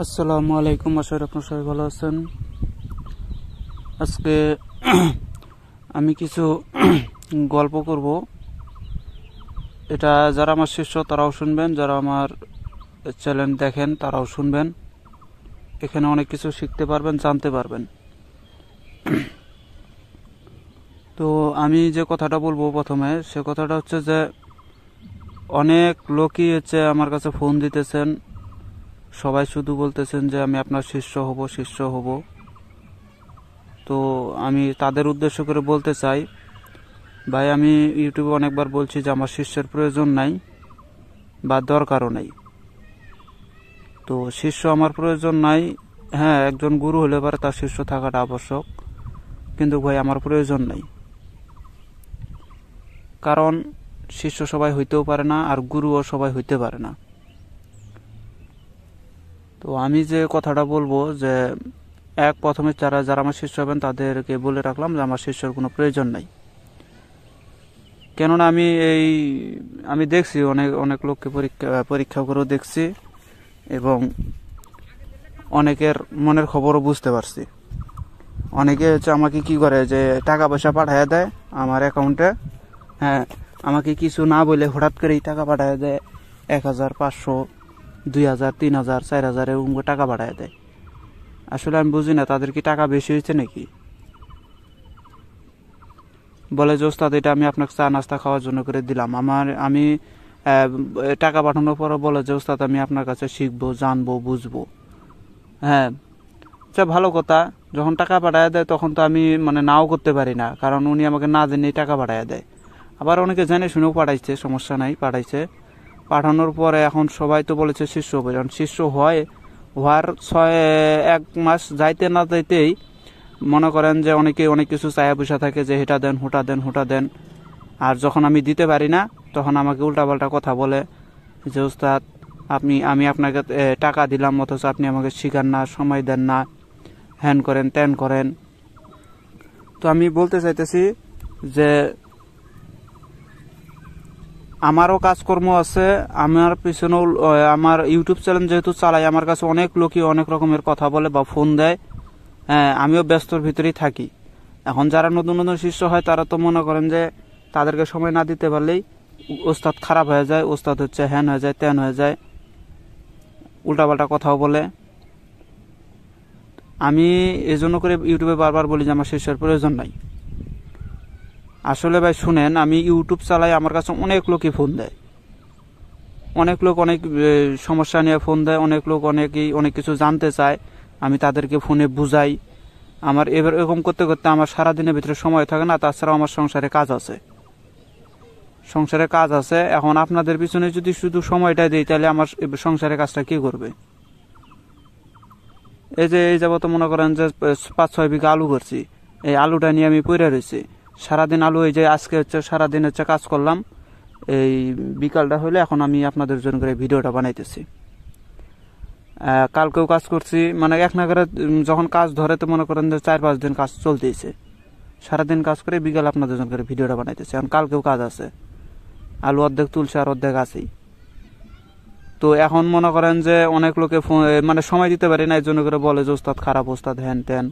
আসসালামু আলাইকুম, আশা করি আপনারা সবাই ভালো আছেন। আজকে আমি কিছু গল্প করব। এটা যারা আমার শিষ্য তারাও শুনবেন, যারা আমার চ্যানেল দেখেন তারাও শুনবেন। এখানে অনেক কিছু শিখতে পারবেন, জানতে পারবেন। তো আমি যে কথাটা বলবো প্রথমে, সে কথাটা হচ্ছে যে অনেক লোকই হচ্ছে আমার কাছে ফোন দিতেছেন। সবাই শুধু বলতেছেন যে আমি আপনার শিষ্য হব। তো আমি তাদের উদ্দেশ্য করে বলতে চাই, ভাই, আমি ইউটিউবে অনেকবার বলছি যে আমার শিষ্যের প্রয়োজন নাই বা দরকারও নাই। তো শিষ্য আমার প্রয়োজন নাই। হ্যাঁ, একজন গুরু হলে পারে তার শিষ্য থাকাটা আবশ্যক, কিন্তু ভাই আমার প্রয়োজন নাই। কারণ শিষ্য সবাই হইতেও পারে না, আর গুরুও সবাই হইতে পারে না। তো আমি যে কথাটা বলবো যে প্রথমে যারা আমার শিষ্য হবেন তাদেরকে বলে রাখলাম যে আমার শিষ্যর কোনো প্রয়োজন নাই। কেননা আমি দেখছি অনেক অনেক লোককে পরীক্ষা করেও দেখছি, এবং অনেকের মনের খবরও বুঝতে পারছি। অনেকে হচ্ছে আমাকে কি করে যে টাকা পয়সা পাঠায় দেয় আমার অ্যাকাউন্টে। হ্যাঁ, আমাকে কিছু না বলে হঠাৎ করেই টাকা পাঠায় দেয়, 1,000, 500, 2,000, 3,000, 4,000 এরকম টাকা পাঠায় দেয়। আসলে আমি বুঝি না তাদের কি টাকা বেশি হয়েছে নাকি। বলে যে ওস্তাদ, এটা আমি আপনাকে চা নাস্তা খাওয়ার জন্য করে দিলাম। আমি টাকা পাঠানোর পর বলে যে ওস্তাদ, আমি আপনার কাছে শিখবো, জানবো, বুঝবো। হ্যাঁ, আচ্ছা, ভালো কথা। যখন টাকা পাঠায় দেয় তখন তো আমি নাও করতে পারি না, কারণ উনি আমাকে না জেনেই টাকা পাঠায় দেয়। আবার অনেকে জেনে শুনেও পাঠাইছে, সমস্যা নাই, পাঠাইছে। পাঠানোর পরে এখন সবাই তো বলেছে শিষ্য হবে। যখন শিষ্য হওয়ার 1 মাস যাইতে না যাইতেই মনে করেন যে অনেকে অনেক কিছু চায়া পয়সা থাকে, যে হেটা দেন, হোটা দেন। আর যখন আমি দিতে পারি না তখন আমাকে উল্টাপাল্টা কথা বলে যে ওস্তাদ, আমি আপনাকে টাকা দিলাম, অথচ আপনি আমাকে শিখান না, সময় দেন না, হ্যান করেন, ত্যান করেন। তো আমি বলতে চাইতেছি যে আমারও কাজকর্ম আছে, আমার পিছনেও আমার ইউটিউব চ্যানেল যেহেতু চালাই, আমার কাছে অনেক লোকই অনেক রকমের কথা বলে বা ফোন দেয়। হ্যাঁ, আমিও ব্যস্তর ভিতরেই থাকি। এখন যারা নতুন নতুন শিষ্য হয় তারা তো মনে করেন যে তাদেরকে সময় না দিতে পারলেই ওস্তাদ খারাপ হয়ে যায়, ওস্তাদ হচ্ছে হ্যান হয়ে যায়, ত্যান হয়ে যায়, উল্টাপাল্টা কথাও বলে। আমি এজন্য করে ইউটিউবে বারবার বলি যে আমার শিষ্যের প্রয়োজন নাই। আসলে ভাই শুনেন, আমি ইউটিউব চালাই, আমার কাছে অনেক লোকই ফোন দেয়। অনেক লোক অনেক সমস্যা নিয়ে ফোন দেয়, অনেক লোক অনেক কিছু জানতে চায়, আমি তাদেরকে ফোনে বুঝাই। আমার এরকম করতে করতে আমার সারাদিনের ভিতরে সময় থাকে না। তাছাড়াও আমার সংসারে কাজ আছে। এখন আপনাদের পিছনে যদি শুধু সময়টা দিই, তাহলে আমার সংসারের কাজটা কি করবে? এই যাবত মনে করেন যে 5-6 বিঘা আলু করছি, এই আলুটা নিয়ে আমি পড়ে রয়েছি সারাদিন। আলু এই যে আজকে হচ্ছে সারাদিন হচ্ছে কাজ করলাম, এই বিকালটা হলে এখন আমি আপনাদের জন্য করে ভিডিওটা বানাইতেছি। কালকেও কাজ করছি, এক নাগারে যখন কাজ ধরে তো মনে করেন যে 4-5 দিন কাজ চলতেছে। সারাদিন কাজ করে বিকাল আপনাদের জন্য করে ভিডিওটা বানাইতেছি। এখন কালকেও কাজ আছে, আলু অর্ধেক তুলছে আর অর্ধেক আছেই। তো এখন মনে করেন যে অনেক লোকে সময় দিতে পারি না, এই জন্য করে বলে যে ওস্তাদ খারাপ, ওস্তাদ হ্যান ত্যান।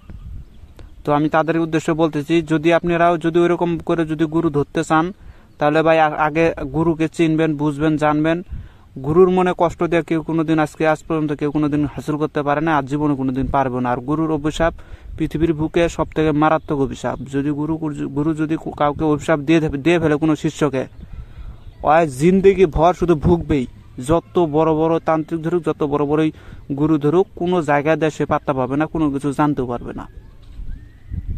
তো আমি তাদের উদ্দেশ্যে বলতেছি, যদি আপনারাও যদি ওইরকম করে যদি গুরু ধরতে চান, তাহলে ভাই আগে গুরুকে চিনবেন, বুঝবেন, জানবেন। গুরুর মনে কষ্ট দিয়ে কেউ কোনোদিন আজ পর্যন্ত কেউ কোনোদিন হাসিল করতে পারে না, আর জীবনে কোনোদিন পারবে না। আর গুরুর অভিশাপ পৃথিবীর বুকে সব থেকে মারাত্মক অভিশাপ। যদি গুরু যদি কাউকে অভিশাপ দিয়ে ফেলে কোনো শিষ্যকে, ওই জিন্দেগি ভর শুধু ভুগবেই। যত বড় বড় তান্ত্রিক ধরুক, যত বড় বড়ই গুরু ধরুক, কোনো জায়গায় দেয় সে পাত্তা পাবে না, কোনো কিছু জানতেও পারবে না।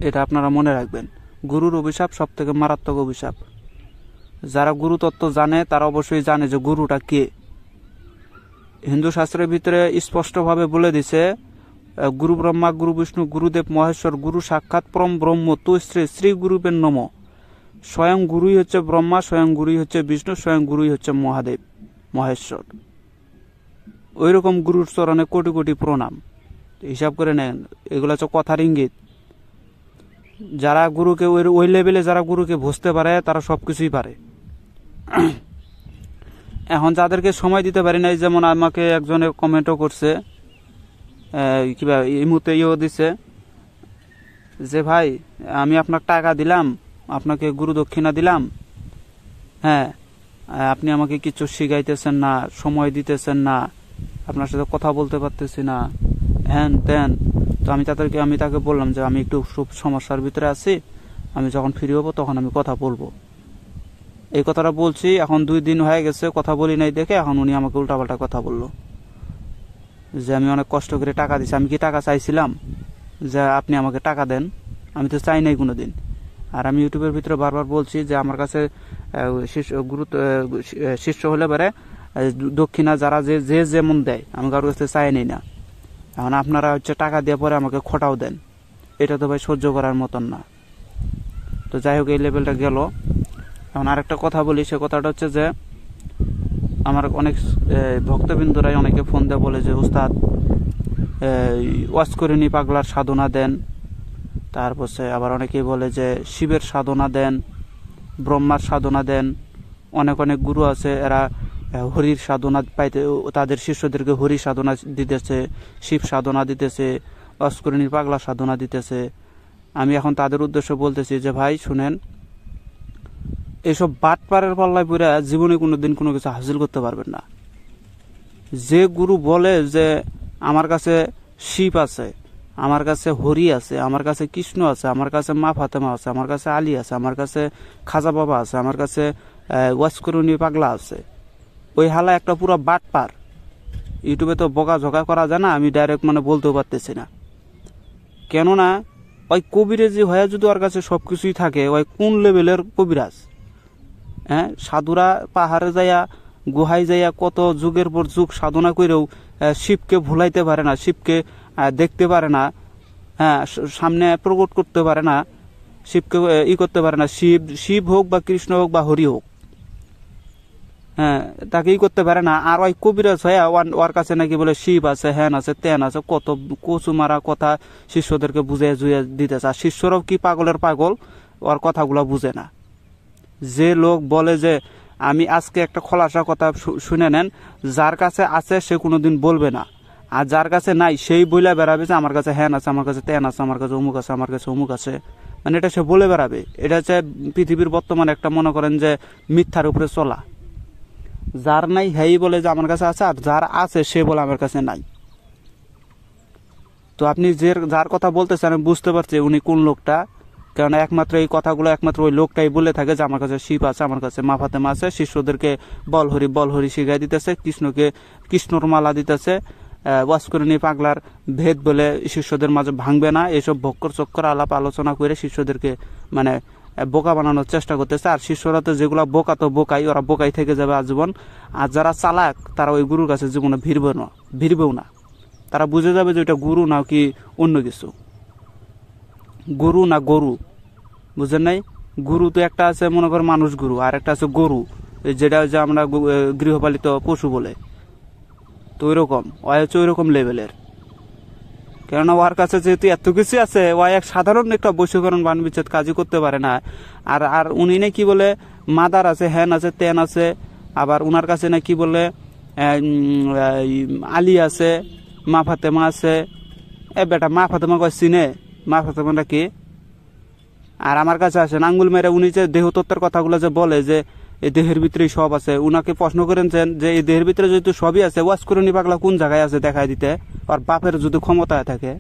এটা আপনারা মনে রাখবেন। গুরুর অভিশাপ সব থেকে মারাত্মক অভিশাপ। যারা গুরু তত্ত্ব জানে তারা অবশ্যই জানে যে গুরুটা কে। হিন্দু শাস্ত্রের ভিতরে স্পষ্টভাবে বলে দিছে, গুরু ব্রহ্মা, গুরু বিষ্ণু, গুরুদেব মহেশ্বর, গুরু সাক্ষাৎ পরম ব্রহ্ম তু শ্রী গুরুবের নম। স্বয়ং গুরুই হচ্ছে ব্রহ্মা, স্বয়ং গুরুই হচ্ছে বিষ্ণু, স্বয়ং গুরুই হচ্ছে মহাদেব, মহেশ্বর। ওই রকম গুরুর চরণে কোটি কোটি প্রণাম। হিসাব করে নেন, এগুলো হচ্ছে কথার ইঙ্গিত। যারা গুরুকে ওই লেভেলে যারা গুরুকে বুঝতে পারে তারা সবকিছুই পারে। এখন যাদেরকে সময় দিতে পারি নাই, যেমন আমাকে একজনে কমেন্টও করছে কিবা এই মুহূর্তে দিছে যে ভাই আমি আপনাকে টাকা দিলাম, আপনাকে গুরু দক্ষিণা দিলাম, হ্যাঁ আপনি আমাকে কিছু শিখাইতেছেন না, সময় দিতেছেন না, আপনার সাথে কথা বলতে পারতেছি না, হ্যান ত্যান। তো আমি তাকে বললাম যে আমি একটু সমস্যার ভিতরে আছি, আমি যখন ফ্রি হবো তখন আমি কথা বলবো। এই কথাটা বলছি, এখন 2 দিন হয়ে গেছে কথা বলি নাই দেখে এখন উনি আমাকে উল্টাপাল্টা কথা বললো যে আমি অনেক কষ্ট করে টাকা দিছি। আমি কি টাকা চাইছিলাম যে আপনি আমাকে টাকা দেন? আমি তো চাই নাই কোনোদিন। আর আমি ইউটিউবের ভিতরে বারবার বলছি যে আমার কাছে শিষ্য হলে পারে দক্ষিণা যারা যে যেমন দেয় আমি কারোর কাছে চাই নেই না। এখন আপনারা টাকা দিয়ে পরে আমাকে খোটাও দেন, এটা তো ভাই সহ্য করার মতন না। তো যাই হোক এই লেভেলটা গেল। এখন আরেকটা কথা বলি, সে কথাটা হচ্ছে যে আমার অনেক ভক্তবৃন্দরাই অনেকে ফোন দিয়ে বলে যে উস্তাদ ওয়াসকরিণী পাগলার সাধনা দেন, তারপরে আবার অনেকেই বলে যে শিবের সাধনা দেন, ব্রহ্মার সাধনা দেন। অনেক গুরু আছে এরা হরির সাধনা পাইতে তাদের শিষ্যদেরকে হরি সাধনা দিতেছে, শিব সাধনা দিতেছে, ওয়াসকরিণী পাগলা সাধনা দিতেছে। আমি এখন তাদের উদ্দেশ্যে বলতেছি যে ভাই শুনেন, এইসব বাটপাড়ের পাল্লায় পুরা জীবনে কোনোদিন কোনো কিছু হাসিল করতে পারবেন না। যে গুরু বলে যে আমার কাছে শিব আছে, আমার কাছে হরি আছে, আমার কাছে কৃষ্ণ আছে, আমার কাছে মা ফাতেমা আছে, আমার কাছে আলী আছে, আমার কাছে খাজা বাবা আছে, আমার কাছে ওয়াসকরিণী পাগলা আছে, ওই হালা একটা পুরো বাটপার। ইউটিউবে তো বকা ঝকা করা যায় না, আমি ডাইরেক্ট বলতেও পারতেছি না। কেননা ওই কবিরাজি হয়ে যদি ওর কাছে সবকিছুই থাকে, ওই কোন লেভেলের কবিরাজ? হ্যাঁ, সাধুরা পাহাড়ে যাইয়া গুহায় যাইয়া কত যুগের পর যুগ সাধনা করেও শিবকে ভুলাইতে পারে না, শিবকে দেখতে পারে না, হ্যাঁ সামনে প্রকট করতে পারে না, শিবকে করতে পারে না। শিব হোক বা কৃষ্ণ হোক বা হরি হোক, হ্যাঁ তাকে করতে পারে না। আর ওই কবিরাজ হয়ে ওর কাছে নাকি বলে শিব আছে, হ্যান আছে, তেন আছে, কত কচু মারা কথা শিষ্যদেরকে বুঝে জুয়ে দিতেছে। আর শিষ্যরাও কি পাগলের পাগল, ওর কথাগুলো বুঝে না। যে লোক বলে যে আমি আজকে একটা খোলাসা কথা শুনে নেন, যার কাছে আছে সে কোনোদিন বলবে না, আর যার কাছে নাই সেই বইলা বেড়াবে যে আমার কাছে হ্যান আছে, আমার কাছে তেন আছে, আমার কাছে অমুক আছে, আমার কাছে অমুক আছে। এটা সে বলে বেড়াবে। এটা হচ্ছে পৃথিবীর বর্তমানে একটা মনে করেন যে মিথ্যার উপরে চলা। যার নাই হ্যাঁ বলে যে আমার কাছে আছে, আর যার আছে সে বলে আমার কাছে নাই। তো আপনি যার কথা বলতেছেন আমি বুঝতে পারছি উনি কোন লোকটা, কারণ একমাত্র এই কথাগুলো একমাত্র ওই লোকটাই বলে থাকে যে আমার কাছে শিব আছে, আমার কাছে মা ফাতেমা আছে, শিষ্যদেরকে বল হরি শিখাই দিতেছে, কৃষ্ণকে কৃষ্ণর মালা দিতেছে, ওয়াসকরিণী পাগলার ভেদ বলে শিষ্যদের মাঝে ভাঙবে না, এসব ভক্কর চক্কর আলাপ আলোচনা করে শিষ্যদেরকে বোকা বানানোর চেষ্টা করতেছে। আর শিষ্যরা তো যেগুলা বোকা তো বোকাই, ওরা বোকাই থেকে যাবে আজীবন। আর যারা চালাক তারা ওই গুরুর কাছে জীবনে ভিড়বেও না। তারা বুঝে যাবে যে ওইটা গুরু না কি অন্য কিছু, গুরু না গরু, বুঝেন নাই? গুরু তো একটা আছে মনে করেন মানুষ গুরু, আর একটা আছে গরু, যেটা হচ্ছে আমরা গৃহপালিত পশু বলে। তো ওইরকম ওইরকম লেভেলের, কেননা ওর কাছে যেহেতু এত কিছু আছে, ও এক সাধারণ একটা বশীকরণ বান বিচ্ছেদ কাজই করতে পারে না। আর উনি নাকি বলে মাদার আছে, হ্যান আছে, তেন আছে, আবার উনার কাছে নাকি বলে আলী আছে, মা ফাতেমা আছে। বেটা মা ফাতেমা কয় চিনে? মা ফাতেমাটা কি? আর আমার কাছে আসেন আঙ্গুল মেরে উনি যে দেহতত্ত্বের কথাগুলো যে বলে যে এই দেহের ভিতরেই সব আছে, উনাকে প্রশ্ন করেছেন যে এই দেহের ভিতরে যেহেতু সবই আছে, ওয়াসকরিণী পাগলা কোন জায়গায় আছে দেখাই দিতে। আর বাপের যদি ক্ষমতা থাকে,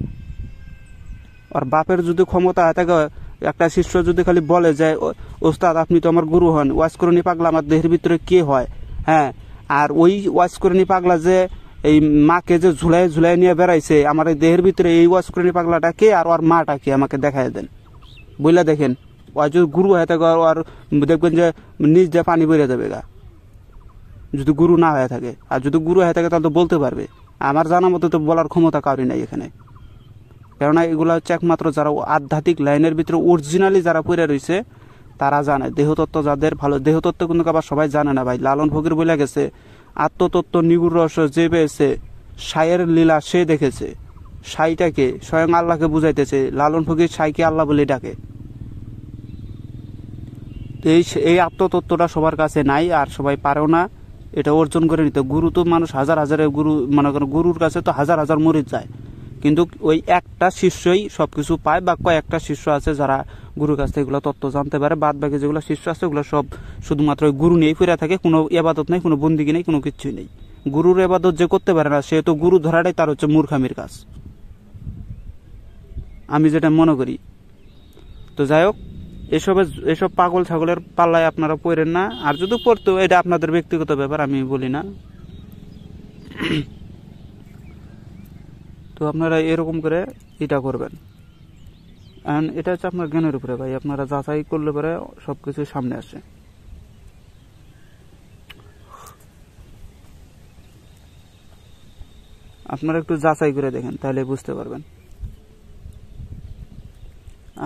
আর বাপের যদি ক্ষমতা থাকে, একটা শিষ্য যদি খালি বলে যে ওস্তাদ আপনি তো আমার গুরু হন, ওয়াসকরিণী পাগলা আমার দেহের ভিতরে কে হয়? হ্যাঁ, আর ওই ওয়াসকরিণী পাগলা যে এই মাকে যে ঝুলাই নিয়ে বেড়াইছে, আমার এই দেহের ভিতরে এই ওয়াসকরিণী পাগলাটা কে আর ওর মাটা কে আমাকে দেখাই দেন, বইলা দেখেন। ওই যদি গুরু হয়ে থাকে আর দেখবেন যে নিজ দিয়ে পানি বেরিয়ে যাবে গা, যদি গুরু না হয়ে থাকে। আর যদি গুরু হয়ে থাকে তাহলে তো বলতে পারবে। আমার জানা মতো তো বলার ক্ষমতা কারোই নাই এখানে, কেননা এগুলো হচ্ছে একমাত্র যারা আধ্যাত্মিক লাইনের ভিতরে অরিজিনালি যারা পড়ে রয়েছে তারা জানে। দেহতত্ত্ব যাদের ভালো, দেহতত্ত্ব কিন্তু আবার সবাই জানে না ভাই। লালন ফকির বলে গেছে আত্মতত্ত্ব নিগুড় রহস্য যে পেয়েছে, সাইয়ের লীলা সে দেখেছে। সাইটাকে স্বয়ং আল্লাহকে বুঝাইতেছে, লালন ফকির সাইকে আল্লাহ বলে ডাকে। এই আত্মতত্ত্বটা সবার কাছে নাই, আর সবাই পারেও না এটা অর্জন করে নিতে। গুরু তো মানুষ হাজার হাজারের গুরু, মনে করেন গুরুর কাছে তো হাজার হাজার মুরিদ যায়, কিন্তু ওই একটা শিষ্যই সবকিছু পায়, বা কয়েকটা শিষ্য আছে যারা গুরুর কাছ থেকে এগুলো তত্ত্ব জানতে পারে। বাদ বাকি যেগুলো শিষ্য আছে ওগুলো সব শুধুমাত্র ওই গুরু নিয়েই ফিরে থাকে, কোনো ইবাদত নেই, কোনো বন্দিগি নেই, কোনো কিছুই নেই। গুরুর ইবাদত যে করতে পারে না সে তো গুরু ধরাটাই তার হচ্ছে মূর্খামির কাজ, আমি যেটা মনে করি। তো যাই হোক, এসব পাগল ছাগলের পাল্লায় আপনারা পড়েন না। আর যদি পড়তো এটা আপনাদের ব্যক্তিগত ব্যাপার, আমি বলি না। তো আপনারা এরকম করে এটা করবেন। এটা হচ্ছে আপনার জ্ঞানের উপরে ভাই, আপনারা যাচাই করলে পরে সবকিছু সামনে আসে। আপনারা একটু যাচাই করে দেখেন, তাহলে বুঝতে পারবেন।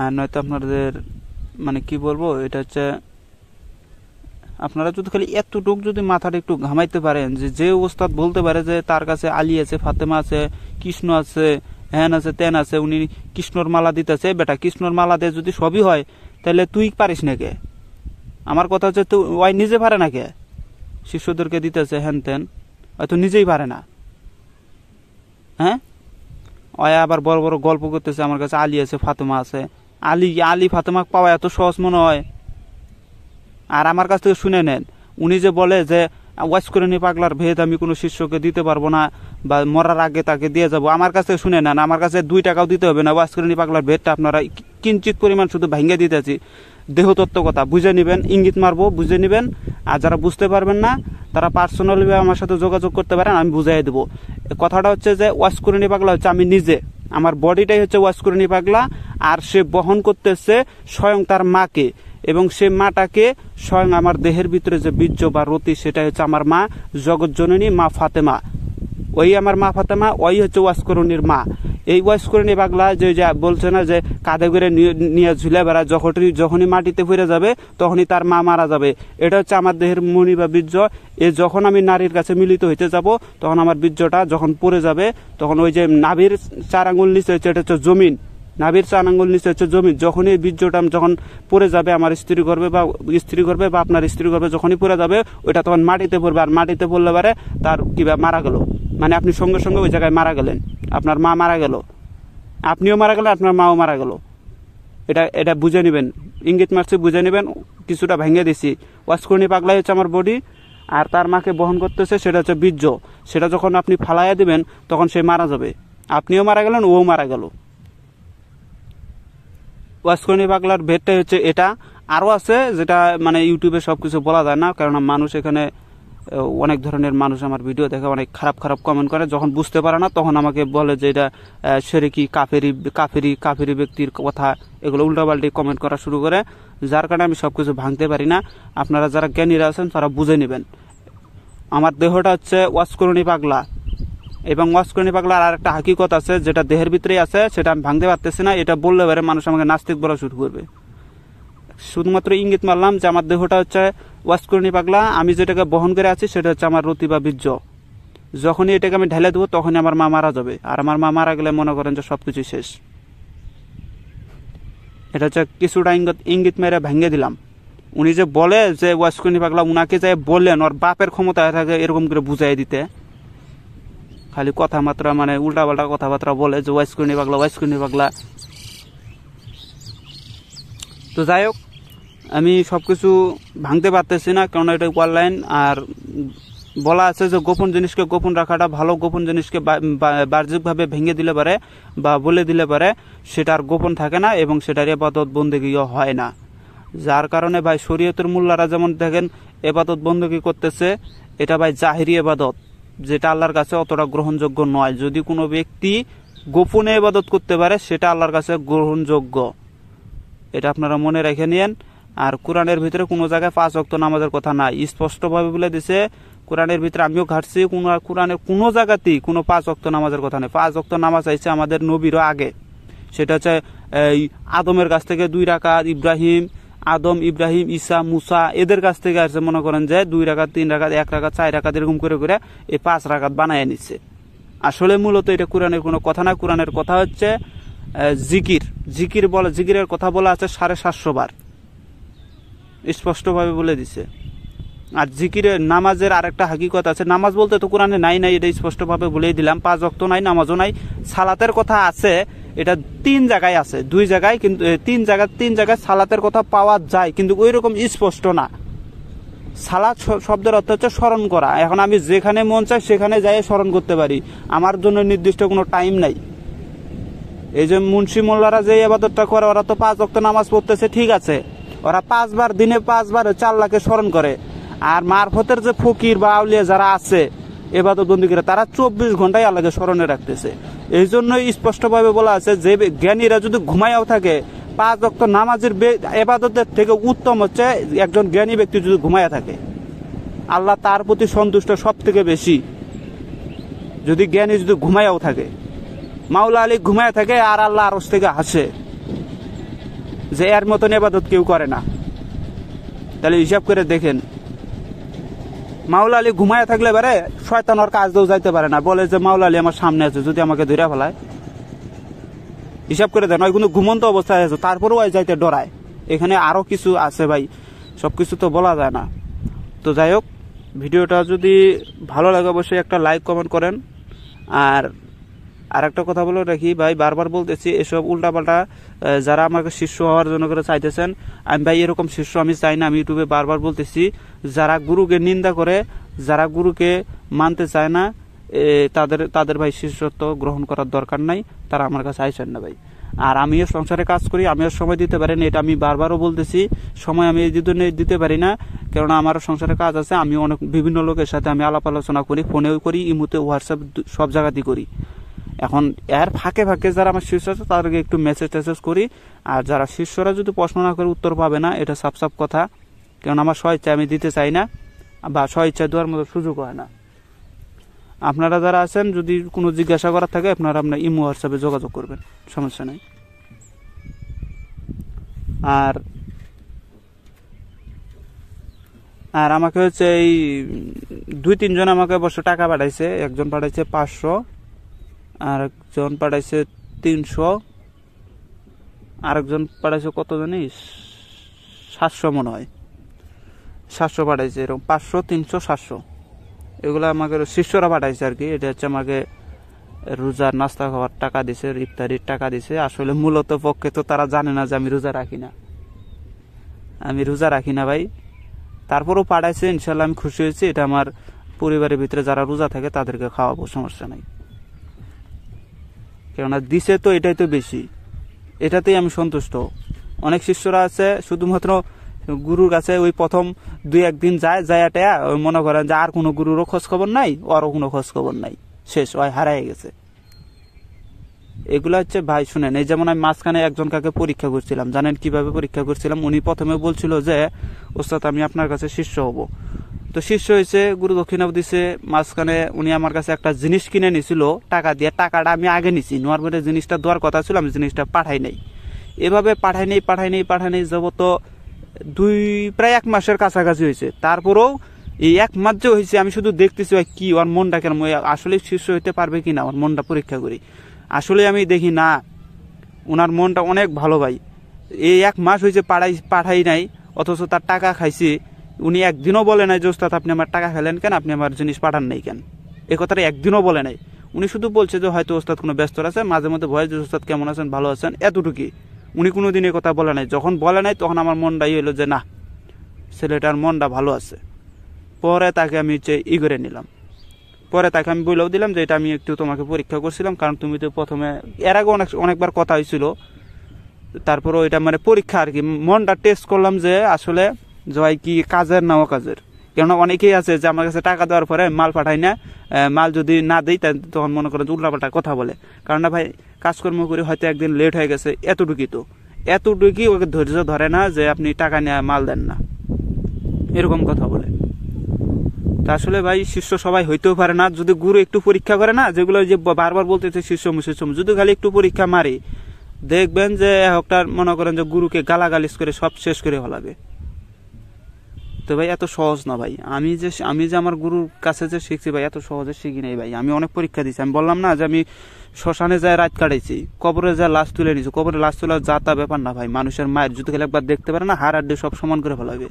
আর নয়তো আপনাদের মানে কি বলবো, এটা হচ্ছে আপনারা যদি খালি এতটুকু যদি মাথাটা একটু ঘামাইতে পারেন, যে ওস্তাদ বলতে পারে যে তার কাছে আলী আছে, ফাতেমা আছে, কৃষ্ণ আছে, হ্যান আছে, তেন আছে, উনি কৃষ্ণর মালা দিতেছে, বেটা কৃষ্ণর মালা দিয়ে যদি সবই হয় তাহলে তুই পারিস না কে? আমার কথা হচ্ছে তুই ওই নিজে পারে না কে? শিষ্যদেরকে দিতেছে হ্যান তেন, হয়তো নিজেই পারে না। হ্যাঁ, ওই আবার বড় বড় গল্প করতেছে আমার কাছে আলী আছে, ফাতেমা আছে। আলী ফাতেমা পাওয়া এত সহজ মনে হয়? আর আমার কাছ থেকে শুনে নেন, উনি যে বলে যে ওয়াজ করে নি পাগলার ভেদ আমি কোনো শিষ্যকে দিতে পারবো না, বা মরার আগে তাকে দিয়ে যাবো, আমার কাছ থেকে শুনে নেন। আমার কাছে 2 টাকাও দিতে হবে না, ওয়াজ করে নি পাগলার ভেদটা আপনারা কিঞ্চিত পরিমাণ শুধু ভাঙ্গে দিতেছি। দেহতত্ত্ব কথা বুঝে নেবেন, ইঙ্গিত মারবো, বুঝে নেবেন। আর যারা বুঝতে পারবেন না তারা পার্সোনালি আমার সাথে যোগাযোগ করতে পারেন, আমি বুঝাই দেবো। কথাটা হচ্ছে যে ওয়াজ করে নি পাগলা হচ্ছে আমি নিজে, আমার বডিটাই হচ্ছে ওয়াজ করে নি পাগলা। আর সে বহন করতেছে স্বয়ং তার মাকে, এবং সে মাটাকে স্বয়ং আমার দেহের ভিতরে যে বীর্য বা রতি, সেটা হচ্ছে আমার মা জগৎ জননী মা ফাতেমা। ওই আমার মা ফাতেমা, ওই হচ্ছে ওয়াসকরণীর মা। এই ওয়াসকরণী পাগলা যে বলছে না যে কাঁধে করে নিয়ে ঝুলে বেড়া, যখনই মাটিতে ফিরে যাবে তখনই তার মা মারা যাবে। এটা হচ্ছে আমার দেহের মণি বা বীর্য। যখন আমি নারীর কাছে মিলিত হইতে যাব তখন আমার বীর্যটা যখন পড়ে যাবে, তখন ওই যে নাভির 4 আঙ্গুল নিচে হচ্ছে, এটা হচ্ছে জমিন, নাভির 4 আঙ্গুল নিচে হচ্ছে জমি। যখনই বীর্যটা যখন পড়ে যাবে আমার স্ত্রী গর্ভে বা আপনার স্ত্রী গর্ভে যখনই পড়ে যাবে, ওইটা তখন মাটিতে পড়বে। আর মাটিতে পড়লে পারে তার কিভাবে মারা গেল, মানে আপনি সঙ্গে সঙ্গে ওই জায়গায় মারা গেলেন, আপনার মা মারা গেল, আপনিও মারা গেলেন, আপনার মাও মারা গেল। এটা বুঝে নেবেন, ইঙ্গিত মারছি, বুঝে নেবেন। কিছুটা ভেঙে দিছি। ওয়াসকরণী পাগলাই হচ্ছে আমার বডি, আর তার মাকে বহন করতেছে সেটা হচ্ছে বীর্য। সেটা যখন আপনি ফালাইয়া দিবেন তখন সে মারা যাবে, আপনিও মারা গেলেন, ও মারা গেল। ওয়াসকরণী পাগলার ভেদটাই হচ্ছে এটা। আরও আছে যেটা মানে ইউটিউবে সবকিছু বলা যায় না, কারণ মানুষ এখানে অনেক ধরনের মানুষ আমার ভিডিও দেখে, অনেক খারাপ খারাপ কমেন্ট করে। যখন বুঝতে পারে না তখন আমাকে বলে যে এটা শিরকি কাফেরি ব্যক্তির কথা, এগুলো উল্টাপাল্টি কমেন্ট করা শুরু করে, যার কারণে আমি সবকিছু ভাঙতে পারি না। আপনারা যারা জ্ঞানীরা আছেন তারা বুঝে নেবেন। আমার দেহটা হচ্ছে ওয়াসকরণী পাগলা, এবং ওয়াসকরণী পাগলার আর একটা হাকিকত আছে যেটা দেহের ভিতরেই আছে, সেটা আমি ভাঙতে পারতেছি না। এটা বললে পারে মানুষ আমাকে নাস্তিক বলা শুরু করবে। শুধুমাত্র ইঙ্গিত মারলাম যে আমার দেহটা হচ্ছে ওয়াসকরণী পাগলা, আমি যেটাকে বহন করে আছি সেটা হচ্ছে আমার রতি বা বীর্য। যখনই এটাকে আমি ঢেলে দেবো তখনই আমার মা মারা যাবে, আর আমার মা মারা গেলে মনে করেন যে সবকিছু শেষ। এটা হচ্ছে কিছুটা ইঙ্গিত মেরে ভেঙে দিলাম। উনি যে বলে যে ওয়াসকরণী পাগলা, উনাকে যে বললেন ওর বাপের ক্ষমতা থাকে এরকম করে বুঝাই দিতে, খালি কথাবার্তা মানে উল্টাপাল্টা কথাবার্তা বলে যে ওয়াসকরণী পাগলা। তো যাই হোক, আমি সবকিছু ভাঙতে পারতেছি না, কারণ এটা অনলাইন। আর বলা আছে যে গোপন জিনিসকে গোপন রাখাটা ভালো, গোপন জিনিসকে বাহ্যিকভাবে ভেঙে দিলে পারে বা বলে দিলে পারে সেটা আর গোপন থাকে না, এবং সেটার ইবাদত বন্দেগীও হয় না। যার কারণে ভাই শরীয়তের মোল্লারা যেমন দেখেন ইবাদত বন্দেগী করতেছে, এটা ভাই জাহিরি ইবাদত, যেটা আল্লাহর কাছে অতটা গ্রহণযোগ্য নয়। যদি কোনো ব্যক্তি গোপনে ইবাদত করতে পারে সেটা আল্লাহর কাছে গ্রহণযোগ্য, এটা আপনারা মনে রেখে নিন। আর কোরআনের ভিতরে কোনো জায়গায় 5 ওয়াক্ত নামাজের কথা নাই, স্পষ্টভাবে বলে দিছে। কোরআনের ভিতরে আমিও ঘাটছি, কোরআনের কোনো জায়গাতেই কোনো 5 ওয়াক্ত নামাজের কথা নেই। 5 ওয়াক্ত নামাজ আইছে আমাদের নবীরও আগে, সেটা হচ্ছে এই আদমের কাছ থেকে 2 রাকাত, আদম, ইব্রাহিম, ঈসা, মুসা এদের কাছ থেকে আসছে। মনে করেন যে 2 রাকাত, 3 রাকাত, 1 রাকাত, 4 রাকাত এরকম করে করে এই 5 রাকাত বানায় নিচ্ছে। আসলে মূলত এটা কোরআনের কোনো কথা না। কোরআনের কথা হচ্ছে জিকিরের কথা বলা আছে 750 বার, স্পষ্টভাবে বলে দিছে। আর জিকিরে নামাজের আরেকটা হাকিকত আছে, নামাজ বলতে তো কোরআনে নাই নাই, এটা স্পষ্টভাবে বলেই দিলাম। 5 ওয়াক্ত নাই, নামাজও নাই। সালাতের কথা আছে, এটা 3 জায়গায় আছে, 2 জায়গায়, কিন্তু 3 জায়গায় সালাতের কথা পাওয়া যায়, কিন্তু ওই রকম স্পষ্ট না। সালাত শব্দের অর্থ হচ্ছে স্মরণ করা। এখন আমি যেখানে মন চাই সেখানে যাই স্মরণ করতে পারি, আমার জন্য নির্দিষ্ট কোনো টাইম নাই। এই যে মুন্সি মোল্লারা যে ইবাদতটা করে, ওরা তো 5 ওয়াক্ত নামাজ পড়তেছে, ঠিক আছে, ওরা 5 বার দিনে 5 বার আল্লাহকে স্মরণ করে। আর মারফতের যে ফকির বা আউলিয়া যারা আছে ইবাদত বন্দি করে, তারা 24 ঘন্টায় আল্লাহকে স্মরণে রাখতেছে। এই জন্যই স্পষ্টভাবে বলা আছে যে জ্ঞানীরা যদি ঘুমাইয়াও থাকে, 5 ওয়াক্ত নামাজের ইবাদতের থেকে উত্তম হচ্ছে একজন জ্ঞানী ব্যক্তি যদি ঘুমাইয়া থাকে। আল্লাহ তার প্রতি সন্তুষ্ট সব থেকে বেশি যদি জ্ঞানী যদি ঘুমাইয়াও থাকে। মাওলা আলী ঘুমাইয়া থাকে আর আল্লাহ আরশ থেকে হাসে যে এর মতন ইবাদত কেউ করে না। তাহলে হিসাব করে দেখেন, মাওলা আলী ঘুমাইয়া থাকলে এবারে শয়তান ওর কাজ দিয়েও যাইতে পারে না, বলে যে মাওলা আলী আমার সামনে আছে, যদি আমাকে ধরে ফেলায়। হিসাব করে দেন, ওই কিন্তু ঘুমন্ত অবস্থায় আছে, তারপরেও ওই যাইতে ডরায়। এখানে আরো কিছু আছে ভাই, সবকিছু তো বলা যায় না। তো যাই হোক, ভিডিওটা যদি ভালো লাগে অবশ্যই একটা লাইক কমেন্ট করেন। আর একটা কথা বলে রাখি ভাই, বারবার বলতেছি, এসব উল্টাপাল্টা যারা আমাকে শিষ্য হওয়ার জন্য করে চাইতেছেন, আমি ভাই এরকম শিষ্য আমি চাই না। আমি ইউটিউবে বারবার বলতেছি, যারা গুরুকে নিন্দা করে, যারা গুরুকে মানতে চায় না, তাদের ভাই শিষ্যত্ব গ্রহণ করার দরকার নাই, তারা আমার কাছে আইসেন না ভাই। আর আমিও সংসারে কাজ করি, আমিও সময় দিতে পারি না, এটা আমি বারবারও বলতেছি। সময় আমি দিতে পারি না, কেননা আমার সংসারে কাজ আছে। আমি অনেক বিভিন্ন লোকের সাথে আমি আলাপ আলোচনা করি, ফোনেও করি, ইমুতে, হোয়াটসঅ্যাপ, সব জায়গাতেই করি। এখন এর ফাঁকে ফাঁকে যারা আমার শিষ্য আছে তাদেরকে একটু মেসেজ টেসেজ করি। আর যারা শিষ্যরা যদি প্রশ্ন না করে উত্তর পাবে না, এটা সাফ কথা, কারণ আমার স্বইচ্ছা আমি দিতে চাই না, বা স্বইচ্ছা দেওয়ার মতো সুযোগ হয় না। আপনারা যারা আছেন, যদি কোনো জিজ্ঞাসা করার থাকে, আপনারা আপনার ইমো হোয়াটসঅ্যাপে যোগাযোগ করবেন, সমস্যা নেই। আর আমাকে হচ্ছে এই 2-3 জন আমাকে অবশ্য টাকা পাঠাইছে। একজন পাঠাইছে 500, আর একজন পাঠাইছে 300, আরেকজন পাঠাইছে কত জানিস, 700 মনে হয়, 700 পাঠাইছে। এরকম 500, 300, 700 এগুলো আমাকে শিষ্যরা পাঠাইছে আর কি। এটা হচ্ছে আমাকে রোজার নাস্তা খাওয়ার টাকা দিছে, ইফতারির টাকা দিছে। আসলে মূলত পক্ষে তো তারা জানে না যে আমি রোজা রাখি না ভাই। তারপরেও পাঠাইছে, ইনশাল্লাহ আমি খুশি হয়েছি। এটা আমার পরিবারের ভিতরে যারা রোজা থাকে তাদেরকে খাওয়াবো, সমস্যা নাই। কেননা দিছে তো এটাই তো বেশি, এটাতেই আমি সন্তুষ্ট। অনেক শিষ্যরা আছে শুধুমাত্র গুরুর কাছে ওই প্রথম 2-1 দিন যায় ওই মনে করেন যে আর কোনো গুরুরও খোঁজ খবর নাই, ওরও কোনো খোঁজ খবর নাই, শেষ, ওই হারাই গেছে। এগুলা হচ্ছে ভাই শুনেন, এই যেমন আমি মাঝখানে একজন কাকে পরীক্ষা করছিলাম, জানেন কিভাবে পরীক্ষা করছিলাম? উনি প্রথমে বলছিল যে ওস্তাদ আমি আপনার কাছে শিষ্য হব। তো শিষ্য হয়েছে, গুরু দক্ষিণাও দিছে। মাঝখানে উনি আমার কাছে একটা জিনিস কিনে নিছিল টাকা দিয়ে, টাকাটা আমি আগে নিছি, নেওয়ার পরে জিনিসটা দেওয়ার কথা ছিল, আমি জিনিসটা পাঠাই নাই। এভাবে পাঠাই নেই যাবত প্রায় 1 মাসের কাছাকাছি হয়েছে। তারপরেও এই 1 মাস যে হয়েছে, আমি শুধু দেখতেছি কি ওর মনটা কেন, আসলে শিষ্য হইতে পারবে কিনা, ওর মনটা পরীক্ষা করি। আসলে আমি দেখি না, ওনার মনটা অনেক ভালো ভাই। এই 1 মাস হয়েছে পাঠাই নাই, অথচ তার টাকা খাইছি। উনি একদিনও বলে নাই যে ওস্তাদ আপনি আমার টাকা খেলেন কেন, আপনি আমার জিনিস পাঠান নাই কেন, এ কথাটা একদিনও বলে নাই। উনি শুধু বলছে যে হয়তো ওস্তাদ কোনো ব্যস্ত আছে, মাঝে মধ্যে ভয় যে ওস্তাদ কেমন আছেন, ভালো আছেন, এতটুকুই। উনি কোনোদিন এই কথা বলে নাই। যখন বলে নাই তখন আমার মনটাই হলো যে না, ছেলেটার মনটা ভালো আছে। পরে তাকে আমি করে নিলাম, পরে তাকে আমি বলেও দিলাম যে এটা আমি একটু তোমাকে পরীক্ষা করছিলাম, কারণ তুমি তো প্রথমে এর আগে অনেকবার কথা হয়েছিল, তারপরে ওইটা মানে পরীক্ষা আর কি, মনটা টেস্ট করলাম যে আসলে জয় কি কাজের না অকাজের। কেননা অনেকেই আছে যে আমার কাছে টাকা দেওয়ার পরে মাল পাঠাই না, মাল যদি না দেই তখন মনে করেন উল্টাপাল্টা কথা বলে। কারণ না ভাই, কাজকর্ম করে হয়তো একদিন লেট হয়ে গেছে, এতটুকুই ওকে ধৈর্য ধরে না যে আপনি টাকা নিয়ে মাল দেন না, এরকম কথা বলে। তা আসলে ভাই শিষ্য সবাই হইতেও পারে না। যদি গুরু একটু পরীক্ষা করে না, যেগুলো যে বারবার বলতেছে শিষ্য যদি খালি একটু পরীক্ষা মারি, দেখবেন যে একটা মনে করেন যে গুরুকে গালাগালিজ করে সব শেষ করে ফেলাবে। তো ভাই এত সহজ না ভাই। আমি যে আমার গুরুর কাছে যে শিখছি ভাই, এত সহজে শিখি নাই ভাই। আমি অনেক পরীক্ষা দিচ্ছি। আমি বললাম না যে আমি শ্মশানে যায় রাত কাটাইছি, কবরে যায় লাশ তুলে নিয়েছি। কবরে লাশ তোলা যা তা ব্যাপার না ভাই। মানুষের মায়ের যদি খালি একবার দেখতে পারে না, হাড় হাড্ডি সব সমান করে ফেলাবে।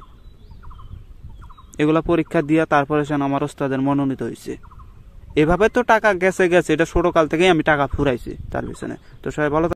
এগুলা পরীক্ষা দিয়া তারপরে সে আমার ওস্তাদের মনোনীত হয়েছে। এভাবে তো টাকা গেছে, এটা ছোট কাল থেকেই আমি টাকা ফুরাইছি তার পিছনে। তো সবাই ভালো